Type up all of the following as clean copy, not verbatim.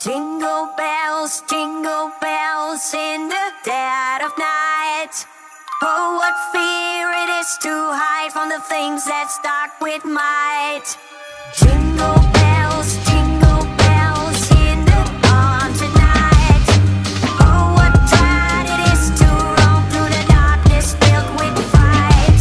Jingle bells in the dead of night. Oh, what fear it is to hide from the things that start with might. Jingle bells in the haunted night. Oh, what dread it is to roam through the darkness filled with fright.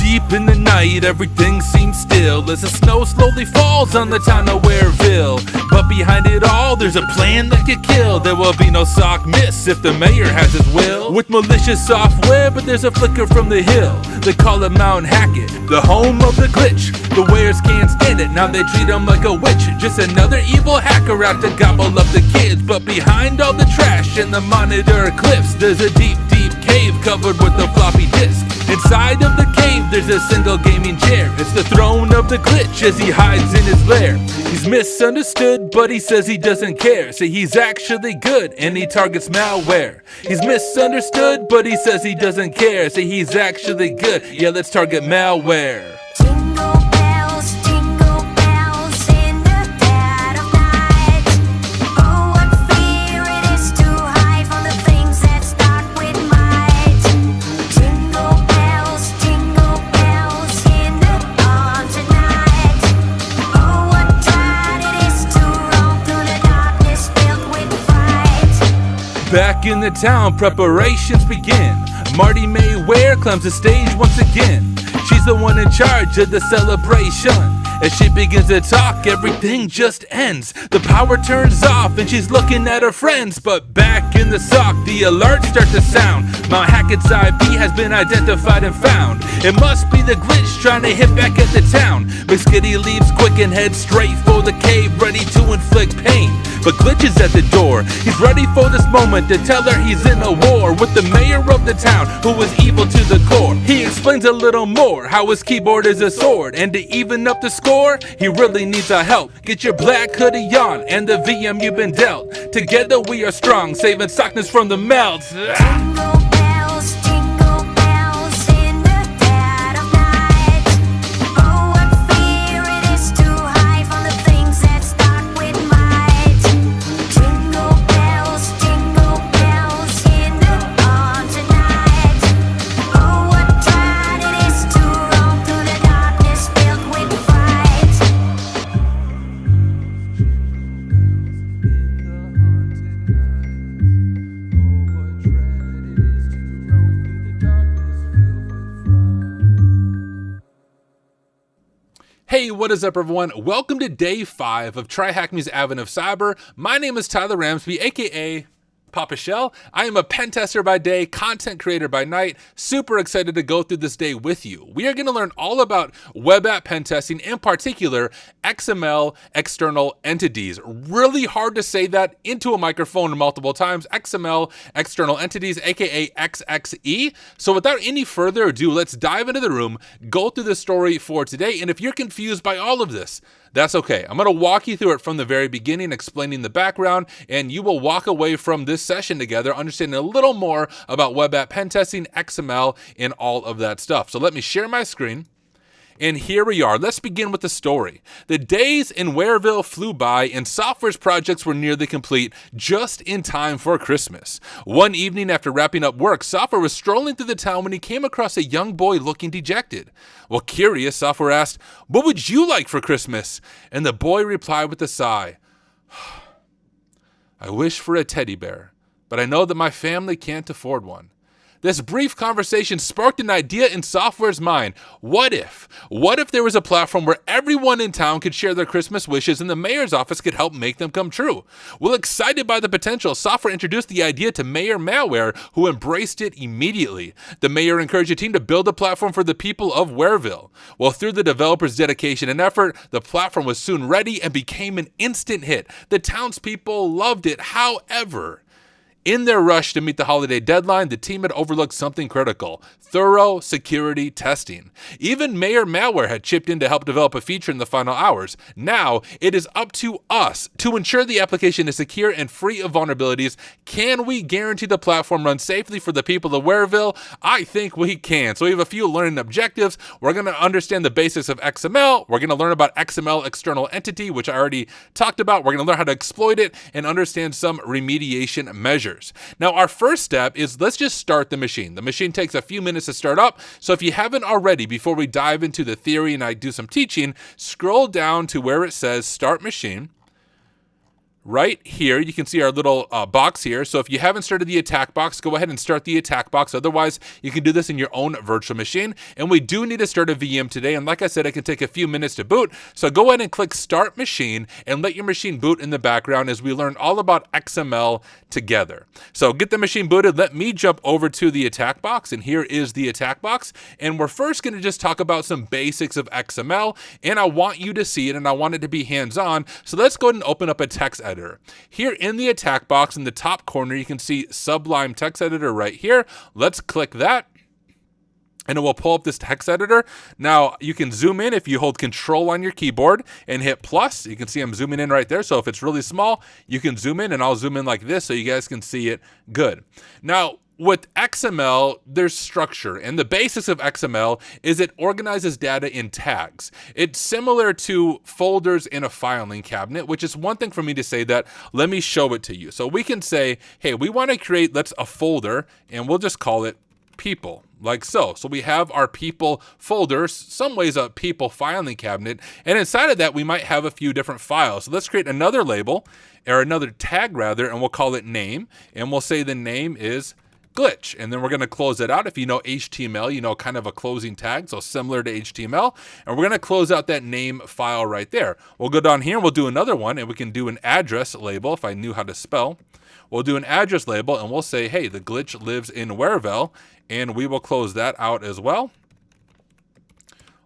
Deep in the night, everything seems still as the snow slowly falls on the town of Wareville. But behind it all, there's a plan that could kill. There will be no sock miss if the mayor has his will. With malicious software, but there's a flicker from the hill. They call it Mount Hackett, the home of the glitch. The wares can't stand it, now they treat him like a witch. Just another evil hacker out to gobble up the kids. But behind all the trash and the monitor cliffs, there's a deep cave covered with a floppy disk. Inside of the cave, there's a single gaming chair. It's the throne of the glitch as he hides in his lair. He's misunderstood, but he says he doesn't care. Say he's actually good and he targets malware. He's misunderstood, but he says he doesn't care. Say he's actually good, yeah, let's target malware. Jingle bells in the dead of night. Oh, what fear it is to hide from the things that start with might. Jingle bells in the haunted night. Oh, what dread it is to roam through the darkness filled with fright. Back in the town, preparations begin. Marty May Ware climbs the stage once again. She's the one in charge of the celebration. As she begins to talk, everything just ends. The power turns off and she's looking at her friends. But back in the sock, the alerts start to sound. Mount Hackett's IP has been identified and found. It must be the glitch trying to hit back at the town. McSkitty leaves quick and heads straight for the cave, ready to inflict pain. But Glitch is at the door. He's ready for this moment to tell her he's in a war with the mayor of the town, who is evil to the core. He explains a little more, how his keyboard is a sword, and to even up the score, he really needs our help. Get your black hoodie on and the VM you've been dealt. Together we are strong, saving sockness from the melts. Jingle bells in the dead of night. Oh, what fear it is to hide from the things that start with might. Jingle bells in the haunted night. Oh, what dread it is to roam through the darkness filled with fright. Hey, what is up everyone? Welcome to day 5 of Try Hack Me's Advent of Cyber. My name is Tyler Ramsbey, aka Papa Shell. I am a pen tester by day, content creator by night. Super excited to go through this day with you. We are going to learn all about web app pen testing, in particular XML external entities. Really hard to say that into a microphone multiple times. XML external entities, aka XXE. So without any further ado, let's dive into the room, go through the story for today. And if you're confused by all of this, that's okay. I'm going to walk you through it from the very beginning, explaining the background, and you will walk away from this session together understanding a little more about web app pen testing, XML, and all of that stuff. So let me share my screen. And here we are. Let's begin with the story. The days in Wareville flew by and Software's projects were nearly complete, just in time for Christmas. One evening after wrapping up work, Software was strolling through the town when he came across a young boy looking dejected. Well, curious, Software asked, "What would you like for Christmas?" And the boy replied with a sigh, "I wish for a teddy bear, but I know that my family can't afford one." This brief conversation sparked an idea in Software's mind. What if there was a platform where everyone in town could share their Christmas wishes and the mayor's office could help make them come true? Well, excited by the potential, Software introduced the idea to Mayor Malware, who embraced it immediately. The mayor encouraged the team to build a platform for the people of Wareville. Well, through the developers' dedication and effort, the platform was soon ready and became an instant hit. The townspeople loved it. However, In their rush to meet the holiday deadline, the team had overlooked something critical: thorough security testing. Even Mayor Malware had chipped in to help develop a feature in the final hours. Now, it is up to us to ensure the application is secure and free of vulnerabilities. Can we guarantee the platform runs safely for the people of Wareville? I think we can. So we have a few learning objectives. We're going to understand the basics of XML. We're going to learn about XML external entity, which I already talked about. We're going to learn how to exploit it and understand some remediation measures. Now, our first step is let's just start the machine. The machine takes a few minutes to start up. So if you haven't already, before we dive into the theory and I do some teaching, scroll down to where it says Start Machine. Right here, you can see our little box here. So if you haven't started the attack box, go ahead and start the attack box. Otherwise, you can do this in your own virtual machine. And we do need to start a VM today. And like I said, it can take a few minutes to boot. So go ahead and click Start Machine and let your machine boot in the background as we learn all about XML together. So get the machine booted. Let me jump over to the attack box. And here is the attack box. And we're first going to just talk about some basics of XML. And I want you to see it and I want it to be hands-on. So let's go ahead and open up a text editor. Here in the attack box in the top corner, you can see Sublime Text Editor right here. Let's click that. And it will pull up this text editor. Now, you can zoom in if you hold Control on your keyboard and hit plus. You can see I'm zooming in right there. So if it's really small, you can zoom in, and I'll zoom in like this so you guys can see it good. Now, with XML, there's structure, and the basics of XML is it organizes data in tags. It's similar to folders in a filing cabinet, which is one thing for me to say that. Let me show it to you. So we can say, hey, we want to create, a folder, and we'll just call it people, like so. So we have our people folder, some ways a people filing cabinet, and inside of that, we might have a few different files. So let's create another label, or another tag rather, and we'll call it name, and we'll say the name is glitch, and then we're going to close it out. If you know HTML, you know kind of a closing tag, so similar to HTML, and we're going to close out that name file right there. We'll go down here and we'll do another one, and we can do an address label if I knew how to spell. We'll do an address label, and we'll say, hey, the glitch lives in Wareville, and we will close that out as well.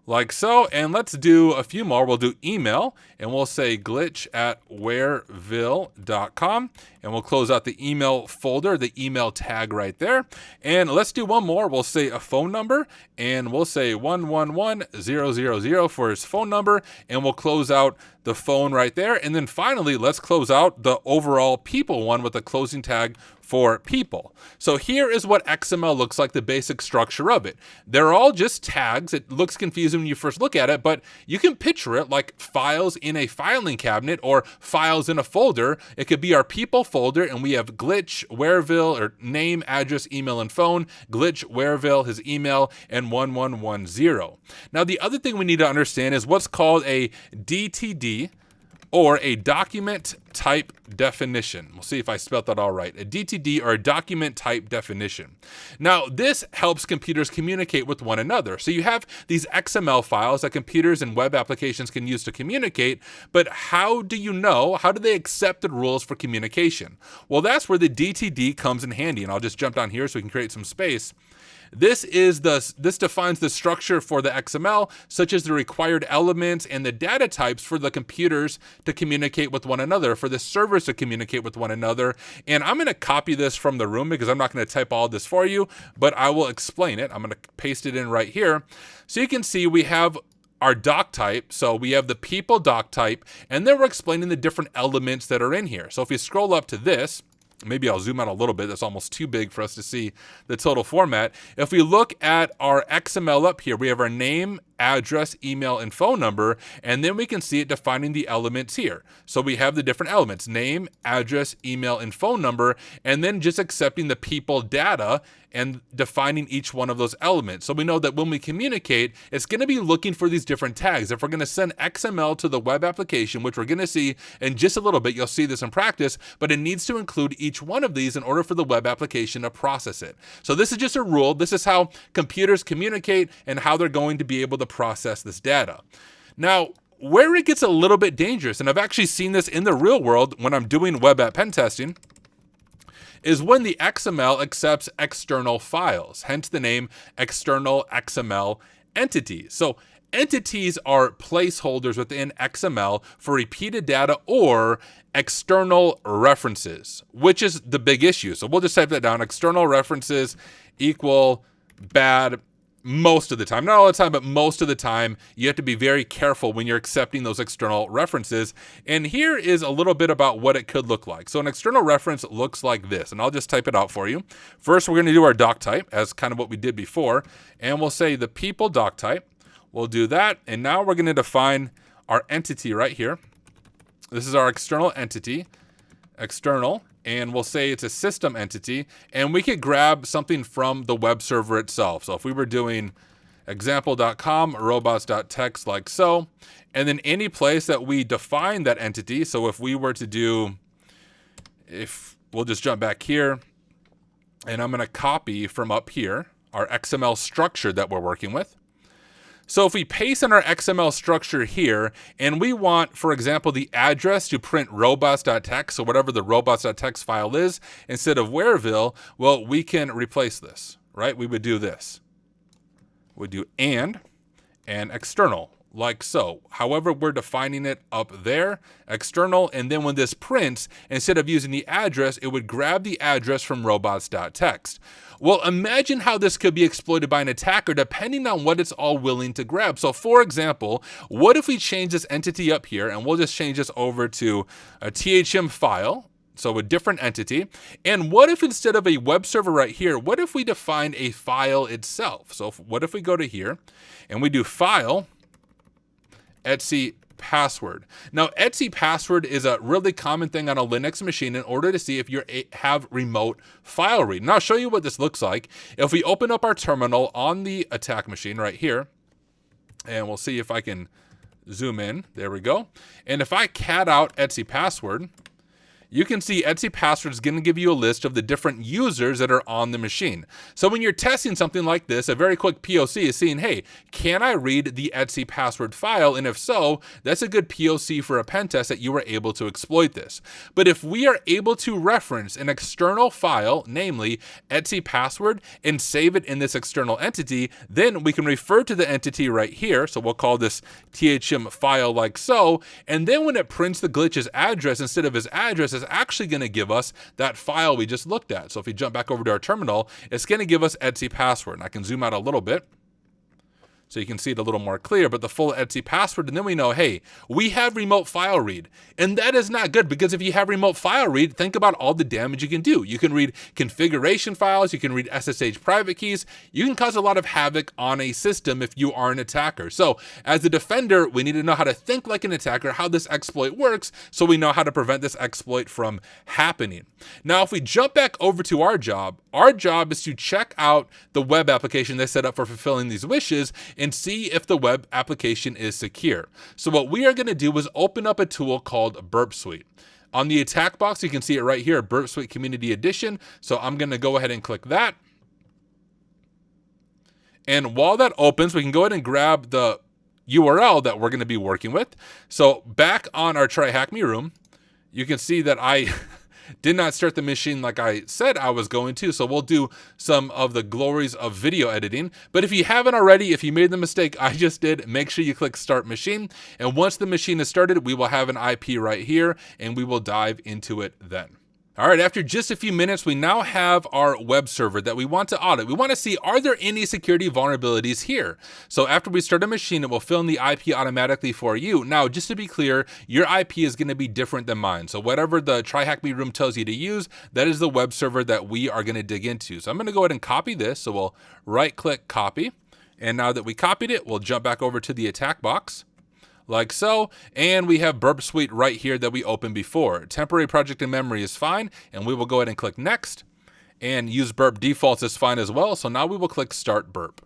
Like so, and let's do a few more. We'll do email, and we'll say glitch@wareville.com, and we'll close out the email folder, the email tag right there. And let's do one more. We'll say a phone number, and we'll say 111000 for his phone number, and we'll close out the phone right there. And then finally, let's close out the overall people one with the closing tag for people. So here is what XML looks like, the basic structure of it. They're all just tags. It looks confusing when you first look at it, but you can picture it like files in a filing cabinet or files in a folder. It could be our people folder, and we have glitch, Wareville, or name, address, email, and phone, glitch, Wareville, his email, and 1110. Now, the other thing we need to understand is what's called a DTD, or a document type definition. We'll see if I spelled that all right. A DTD, or a document type definition. Now, this helps computers communicate with one another. So you have these XML files that computers and web applications can use to communicate, but how do you know, how do they accept the rules for communication? Well, that's where the DTD comes in handy, and I'll just jump down here so we can create some space. This defines the structure for the XML, such as the required elements and the data types for the computers to communicate with one another, for the servers to communicate with one another. And I'm going to copy this from the room because I'm not going to type all this for you, but I will explain it. I'm going to paste it in right here. So you can see we have our doc type. So we have the people doc type, and then we're explaining the different elements that are in here. So if you scroll up to this, maybe I'll zoom out a little bit. That's almost too big for us to see the total format. If we look at our XML up here, we have our name, address, email, and phone number, and then we can see it defining the elements here. So we have the different elements: name, address, email, and phone number, and then just accepting the people data and defining each one of those elements. So we know that when we communicate, it's going to be looking for these different tags. If we're going to send XML to the web application, which we're going to see in just a little bit, you'll see this in practice, but it needs to include each one of these in order for the web application to process it. So this is just a rule. This is how computers communicate and how they're going to be able to process this data. Now, where it gets a little bit dangerous, and I've actually seen this in the real world when I'm doing web app pen testing, is when the XML accepts external files, hence the name external XML entity. So entities are placeholders within XML for repeated data or external references, which is the big issue. So we'll just type that down. External references equal bad most of the time. Not all the time, but most of the time. You have to be very careful when you're accepting those external references. And here is a little bit about what it could look like. So an external reference looks like this, and I'll just type it out for you. First, we're going to do our doc type as kind of what we did before, and we'll say the people doc type. We'll do that, and now we're going to define our entity right here. This is our external entity, external, and we'll say it's a system entity, and we could grab something from the web server itself. So if we were doing example.com robots.txt like so, and then any place that we define that entity. So if we were to do, we'll just jump back here, and I'm going to copy from up here our XML structure that we're working with. So if we paste in our XML structure here, and we want, for example, the address to print robots.txt, so whatever the robots.txt file is, instead of Wareville, well, we can replace this, right? We would do this. We'd do and external, like so. However, we're defining it up there, external, and then when this prints, instead of using the address, it would grab the address from robots.txt. Well, imagine how this could be exploited by an attacker depending on what it's all willing to grab. So for example, what if we change this entity up here, and we'll just change this over to a THM file, so a different entity. And what if instead of a web server right here, what if we define a file itself? So what if we go to here and we do file, XXE password. Now, XXE password is a really common thing on a Linux machine in order to see if you have remote file read. Now, I'll show you what this looks like. If we open up our terminal on the attack machine right here, and we'll see if I can zoom in. There we go. And if I cat out XXE password, you can see XXE password is going to give you a list of the different users that are on the machine. So when you're testing something like this, a very quick POC is seeing, hey, can I read the XXE password file? And if so, that's a good POC for a pen test that you were able to exploit this. But if we are able to reference an external file, namely XXE password, and save it in this external entity, then we can refer to the entity right here. So we'll call this THM file like so. And then when it prints the glitch's address, instead of his address, is actually going to give us that file we just looked at. So if we jump back over to our terminal, it's going to give us XXE password. And I can zoom out a little bit so you can see it a little more clear, but the full XXE password, and then we know, hey, we have remote file read. And that is not good, because if you have remote file read, think about all the damage you can do. You can read configuration files, you can read SSH private keys, you can cause a lot of havoc on a system if you are an attacker. So as a defender, we need to know how to think like an attacker, how this exploit works, so we know how to prevent this exploit from happening. Now, if we jump back over to our job is to check out the web application they set up for fulfilling these wishes and see if the web application is secure. So what we are going to do is open up a tool called Burp Suite. On the attack box, you can see it right here, Burp Suite Community Edition. So I'm going to go ahead and click that. And while that opens, we can go ahead and grab the URL that we're going to be working with. So back on our Try Hack Me room, you can see that I did not start the machine like I said I was going to, so we'll do some of the glories of video editing. But if you haven't already, if you made the mistake I just did, make sure you click Start Machine. And once the machine is started, we will have an IP right here, and we will dive into it then. All right, after just a few minutes, we now have our web server that we want to audit. We want to see, are there any security vulnerabilities here? So after we start a machine, it will fill in the IP automatically for you. Now, just to be clear, your IP is going to be different than mine. So whatever the Try Hack Me room tells you to use, that is the web server that we are going to dig into. So I'm going to go ahead and copy this. So we'll right-click Copy. And now that we copied it, we'll jump back over to the attack box, like so, and we have Burp Suite right here that we opened before. Temporary project in memory is fine, and we will go ahead and click Next, and use Burp defaults is fine as well, so now we will click Start Burp.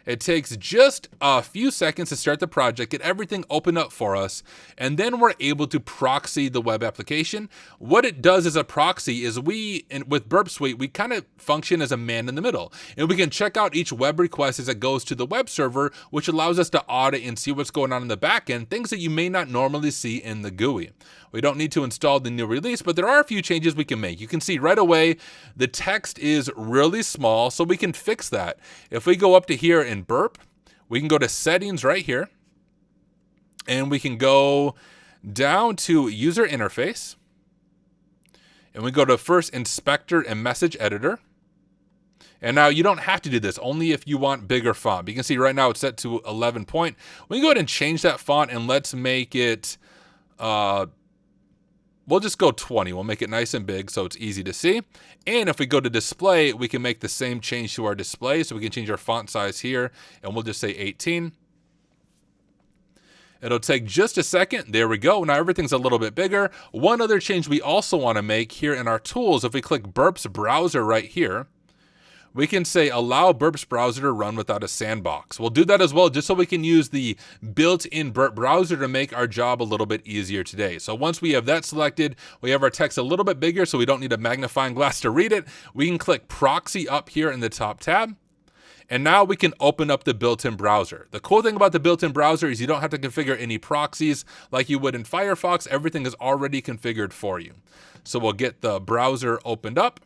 It takes just a few seconds to start the project, get everything open up for us, and then we're able to proxy the web application. What it does as a proxy is with Burp Suite, we kind of function as a man in the middle. And we can check out each web request as it goes to the web server, which allows us to audit and see what's going on in the back end, things that you may not normally see in the GUI. We don't need to install the new release, but there are a few changes we can make. You can see right away the text is really small, so we can fix that. If we go up to here in Burp, we can go to settings right here, and we can go down to user interface, and we go to first inspector and message editor. And now you don't have to do this, only if you want bigger font. But you can see right now it's set to 11 point. We can go ahead and change that font, and let's make it, we'll just go 20. We'll make it nice and big so it's easy to see. And if we go to display, we can make the same change to our display. So we can change our font size here, and we'll just say 18. It'll take just a second. There we go. Now everything's a little bit bigger. One other change we also want to make here in our tools, if we click Burp's browser right here, we can say allow Burp's browser to run without a sandbox. We'll do that as well, just so we can use the built-in Burp browser to make our job a little bit easier today. So once we have that selected, we have our text a little bit bigger so we don't need a magnifying glass to read it. We can click proxy up here in the top tab. And now we can open up the built-in browser. The cool thing about the built-in browser is you don't have to configure any proxies like you would in Firefox. Everything is already configured for you. So we'll get the browser opened up.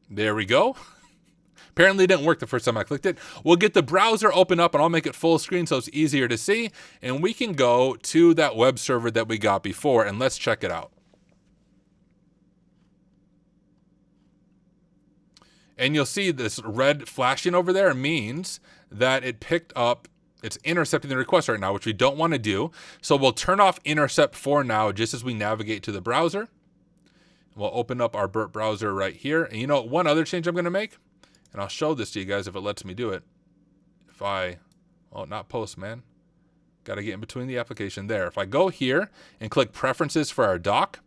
There we go. Apparently it didn't work the first time I clicked it. We'll get the browser open up, and I'll make it full screen so it's easier to see. And we can go to that web server that we got before, and let's check it out. And you'll see this red flashing over there means that it picked up, it's intercepting the request right now, which we don't want to do. So we'll turn off intercept for now, just as we navigate to the browser. We'll open up our Burp browser right here. And you know, one other change I'm going to make, and I'll show this to you guys if it lets me do it. If I, oh, not post, man. Got to get in between the application there. If I go here and click preferences for our dock,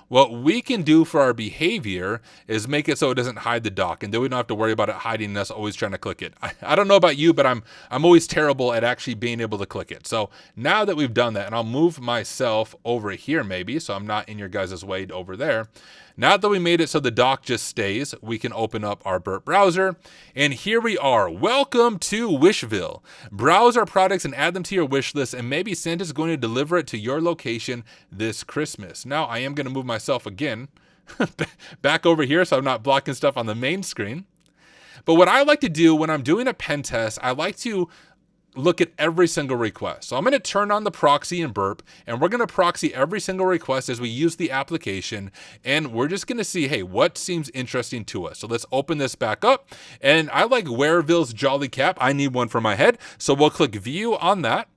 what we can do for our behavior is make it so it doesn't hide the dock, and then we don't have to worry about it hiding us always trying to click it. I don't know about you, but I'm always terrible at actually being able to click it. So now that we've done that, and I'll move myself over here maybe, so I'm not in your guys' way over there. Now that we made it so the dock just stays, we can open up our Burp browser. And here we are. Welcome to Wishville. Browse our products and add them to your wish list, and maybe Santa's going to deliver it to your location this Christmas. Now, I am going to move myself again back over here so I'm not blocking stuff on the main screen. But what I like to do when I'm doing a pen test, I like to look at every single request. So I'm going to turn on the proxy in Burp, and we're going to proxy every single request as we use the application, and we're just going to see, hey, what seems interesting to us. So let's open this back up, and I like Wereville's Jolly Cap. I need one for my head, so we'll click View on that,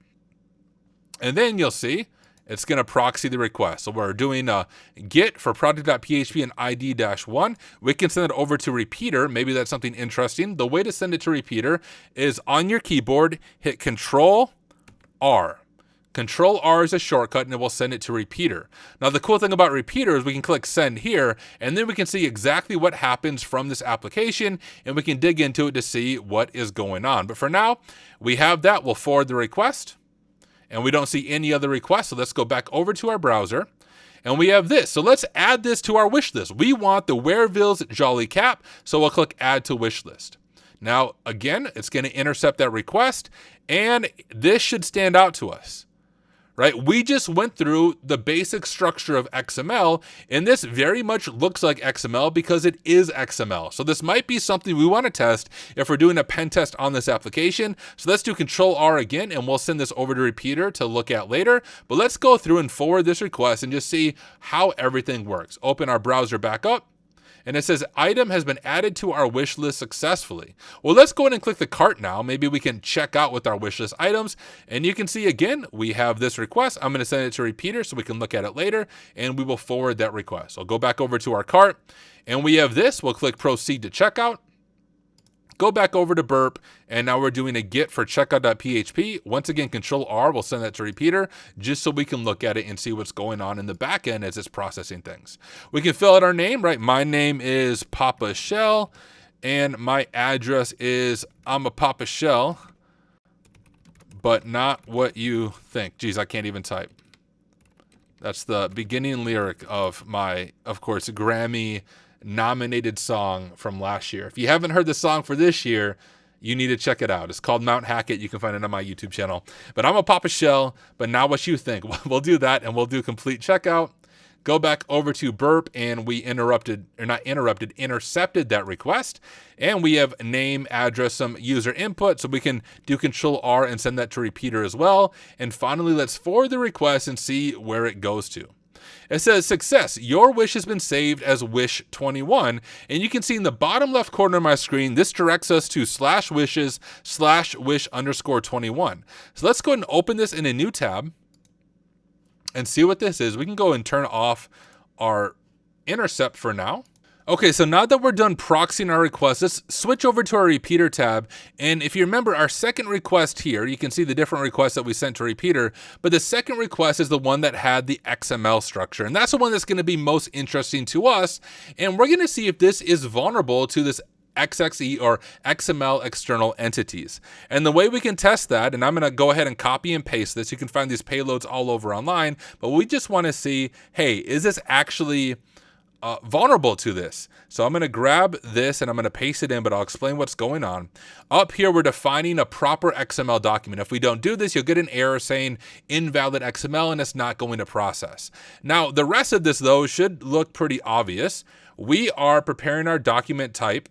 and then you'll see it's going to proxy the request. So we're doing a get for product.php and ID-1. We can send it over to repeater. Maybe that's something interesting. The way to send it to repeater is on your keyboard, hit Control-R. Control-R is a shortcut, and it will send it to repeater. Now, the cool thing about repeater is we can click send here, and then we can see exactly what happens from this application, and we can dig into it to see what is going on. But for now, we have that. We'll forward the request. And we don't see any other requests, so let's go back over to our browser, and we have this. So let's add this to our wish list. We want the Wereville's Jolly Cap, so we'll click Add to Wish List. Now, again, it's going to intercept that request, and this should stand out to us, right? We just went through the basic structure of XML, and this very much looks like XML because it is XML. So this might be something we want to test if we're doing a pen test on this application. So let's do Control-R again, and we'll send this over to repeater to look at later. But let's go through and forward this request and just see how everything works. Open our browser back up. And it says item has been added to our wish list successfully. Well, let's go ahead and click the cart now. Maybe we can check out with our wish list items. And you can see again, we have this request. I'm going to send it to repeater so we can look at it later, and we will forward that request. So go back over to our cart, and we have this. We'll click proceed to checkout. Go back over to Burp, and now we're doing a get for checkout.php. Once again, Control-R will send that to repeater just so we can look at it and see what's going on in the back end as it's processing things. We can fill out our name, right? My name is Papa Shell, and my address is I'm a Papa Shell, but not what you think. Geez, I can't even type. That's the beginning lyric of my, of course, Grammy nominated song from last year. If you haven't heard the song for this year, you need to check it out. It's called Mount Hackett. You can find it on my YouTube channel. But I'm a Papa Shell, but not what you think. We'll do that, and we'll do complete checkout. go back over to burp, and we intercepted that request. And we have name, address, some user input, so we can do Control R and send that to repeater as well. And finally, let's forward the request and see where it goes to. It says, success, your wish has been saved as wish21. And you can see in the bottom left corner of my screen, this directs us to /wishes/wish_21. So let's go ahead and open this in a new tab and see what this is. We can go and turn off our intercept for now. Okay, so now that we're done proxying our request, let's switch over to our repeater tab. And if you remember our second request here, you can see the different requests that we sent to repeater, but the second request is the one that had the XML structure. And that's the one that's going to be most interesting to us. And we're going to see if this is vulnerable to this XXE or XML external entities. And the way we can test that, and I'm going to go ahead and copy and paste this. You can find these payloads all over online, but we just want to see, hey, is this actually vulnerable to this? So I'm going to grab this and I'm going to paste it in, but I'll explain what's going on. Up here, we're defining a proper XML document. If we don't do this, you'll get an error saying invalid XML and it's not going to process. Now, the rest of this, though, should look pretty obvious. We are preparing our document type.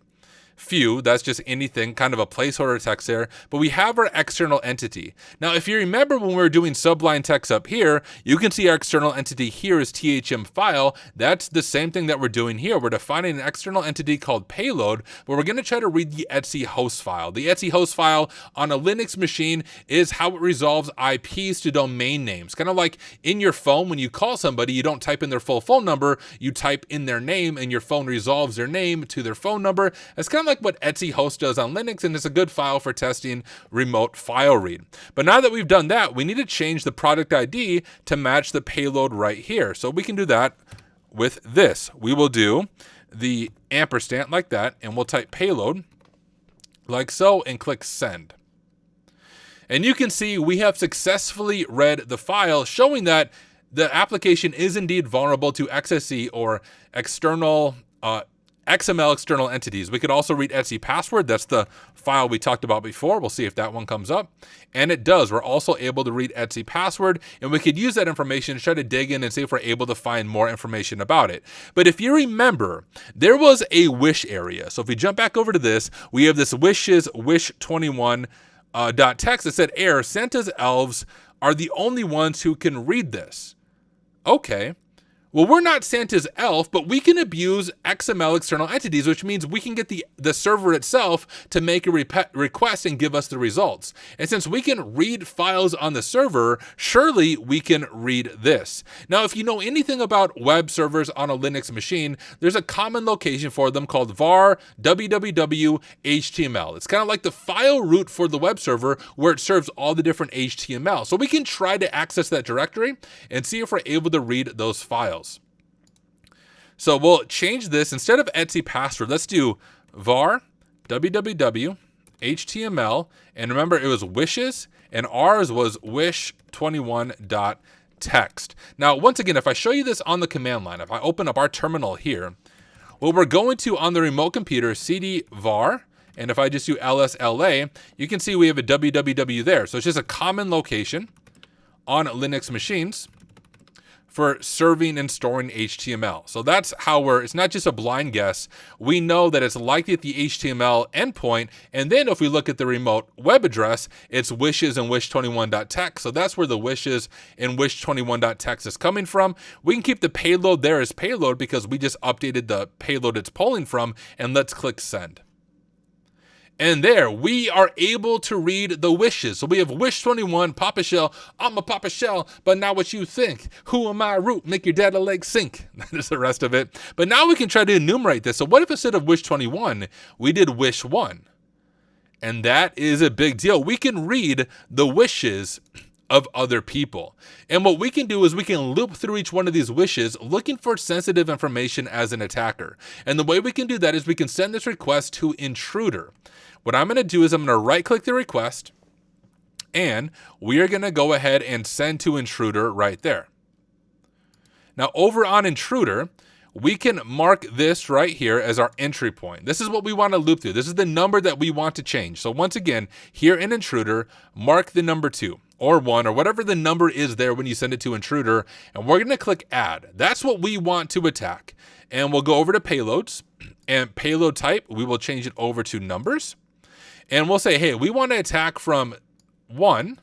Few, that's just anything, kind of a placeholder text there, but we have our external entity. Now, if you remember when we were doing subline text up here, you can see our external entity here is THM file. That's the same thing that we're doing here. We're defining an external entity called payload, but we're going to try to read the XXE host file. The XXE host file on a Linux machine is how it resolves IPs to domain names. Kind of like in your phone, when you call somebody, you don't type in their full phone number, you type in their name and your phone resolves their name to their phone number. It's kind of like what XXE host does on Linux, and it's a good file for testing remote file read. But now that we've done that, we need to change the product ID to match the payload right here. So we can do that with this. We will do the ampersand like that, and we'll type payload like so and click send. And you can see we have successfully read the file, showing that the application is indeed vulnerable to XXE or external XML external entities. We could also read XXE password. That's the file we talked about before. We'll see if that one comes up. And it does. We're also able to read XXE password, and we could use that information to try to dig in and see if we're able to find more information about it. But if you remember, there was a wish area. So if we jump back over to this, we have this wishes wish21 .text that said error, Santa's elves are the only ones who can read this. Okay. Well, we're not Santa's elf, but we can abuse XML external entities, which means we can get the server itself to make a request and give us the results. And since we can read files on the server, surely we can read this. Now, if you know anything about web servers on a Linux machine, there's a common location for them called var www html. It's kind of like the file root for the web server where it serves all the different HTML. So we can try to access that directory and see if we're able to read those files. So we'll change this. Instead of XXE password, let's do var www html, and remember it was wishes, and ours was wish21.text. Now, once again, if I show you this on the command line, if I open up our terminal here, what we're going to on the remote computer, cd var, and if I just do lsla, you can see we have a www there. So it's just a common location on Linux machines for serving and storing HTML. So that's how it's not just a blind guess. We know that it's likely at the HTML endpoint. And then if we look at the remote web address, it's wishes and wish21.text. So that's where the wishes and wish21.text is coming from. We can keep the payload there as payload because we just updated the payload it's pulling from, and let's click send. And there, we are able to read the wishes. So we have wish21, Papa Shell, I'm a Papa Shell, but not what you think. Who am I, root? Make your data leg sink. That is the rest of it. But now we can try to enumerate this. So what if instead of wish21, we did wish1? And that is a big deal. We can read the wishes of other people. And what we can do is we can loop through each one of these wishes looking for sensitive information as an attacker. And the way we can do that is we can send this request to intruder. What I'm going to do is I'm going to right click the request, and we are going to go ahead and send to intruder right there. Now over on intruder, we can mark this right here as our entry point. This is what we want to loop through. This is the number that we want to change. So once again, here in intruder, mark the number 2. or 1 or whatever the number is there when you send it to intruder, and we're going to click add. That's what we want to attack. And we'll go over to payloads, and payload type, we will change it over to numbers. And we'll say, hey, we want to attack from 1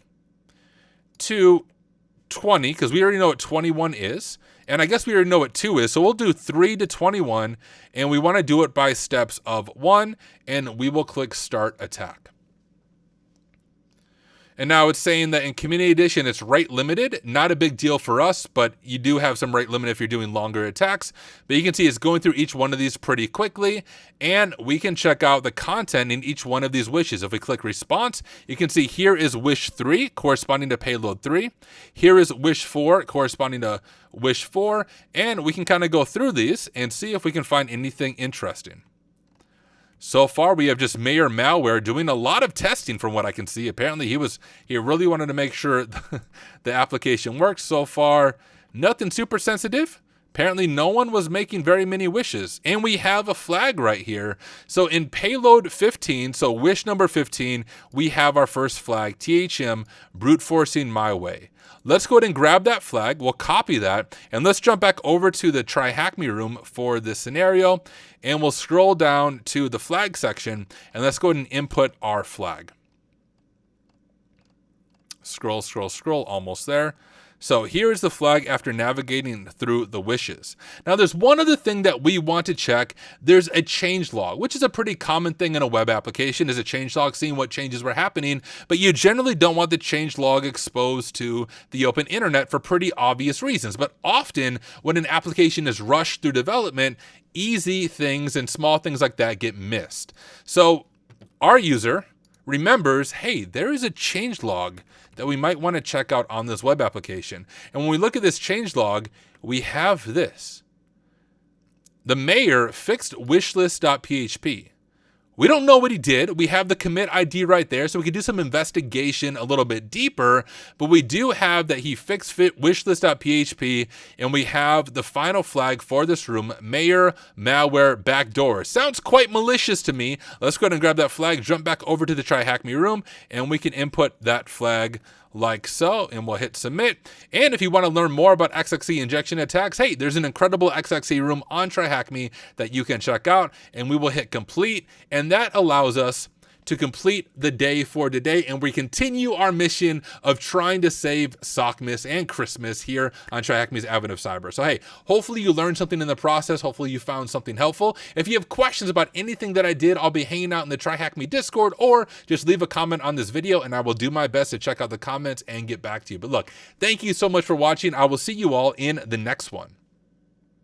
to 20, because we already know what 21 is. And I guess we already know what 2 is. So we'll do 3 to 21, and we want to do it by steps of 1, and we will click start attack. And now it's saying that in Community Edition, it's rate limited. Not a big deal for us, but you do have some rate limit if you're doing longer attacks. But you can see it's going through each one of these pretty quickly. And we can check out the content in each one of these wishes. If we click response, you can see here is wish 3 corresponding to payload 3. Here is wish 4 corresponding to wish 4. And we can kind of go through these and see if we can find anything interesting. So far, we have just Mayor Malware doing a lot of testing from what I can see. Apparently, he really wanted to make sure the application works. So far, nothing super sensitive. Apparently, no one was making very many wishes. And we have a flag right here. So in payload 15, so wish number 15, we have our first flag, THM, brute forcing my way. Let's go ahead and grab that flag. We'll copy that. And let's jump back over to the Try Hack Me room for this scenario. And we'll scroll down to the flag section. And let's go ahead and input our flag. Scroll, scroll, scroll. Almost there. So here is the flag after navigating through the wishes. Now there's one other thing that we want to check. There's a change log, which is a pretty common thing in a web application, is a change log, seeing what changes were happening, but you generally don't want the change log exposed to the open internet for pretty obvious reasons. But often when an application is rushed through development, easy things and small things like that get missed. So our user remembers, hey, there is a change log that we might want to check out on this web application. And when we look at this change log, we have this. The mayor fixed wishlist.php. We don't know what he did. We have the commit ID right there, so we can do some investigation a little bit deeper, but we do have that he fixed wishlist.php, and we have the final flag for this room, mayor malware backdoor. Sounds quite malicious to me. Let's go ahead and grab that flag, jump back over to the Try Hack Me room, and we can input that flag like so, and we'll hit submit. And if you want to learn more about XXE injection attacks, hey, there's an incredible XXE room on Try Hack Me that you can check out, and we will hit complete, and that allows us to complete the day for today, and we continue our mission of trying to save Sockmas and Christmas here on Try Hack Me's Advent of Cyber. So hey, hopefully you learned something in the process. Hopefully you found something helpful. If you have questions about anything that I did, I'll be hanging out in the Try Hack Me Discord, or just leave a comment on this video and I will do my best to check out the comments and get back to you. But look, thank you so much for watching. I will see you all in the next one.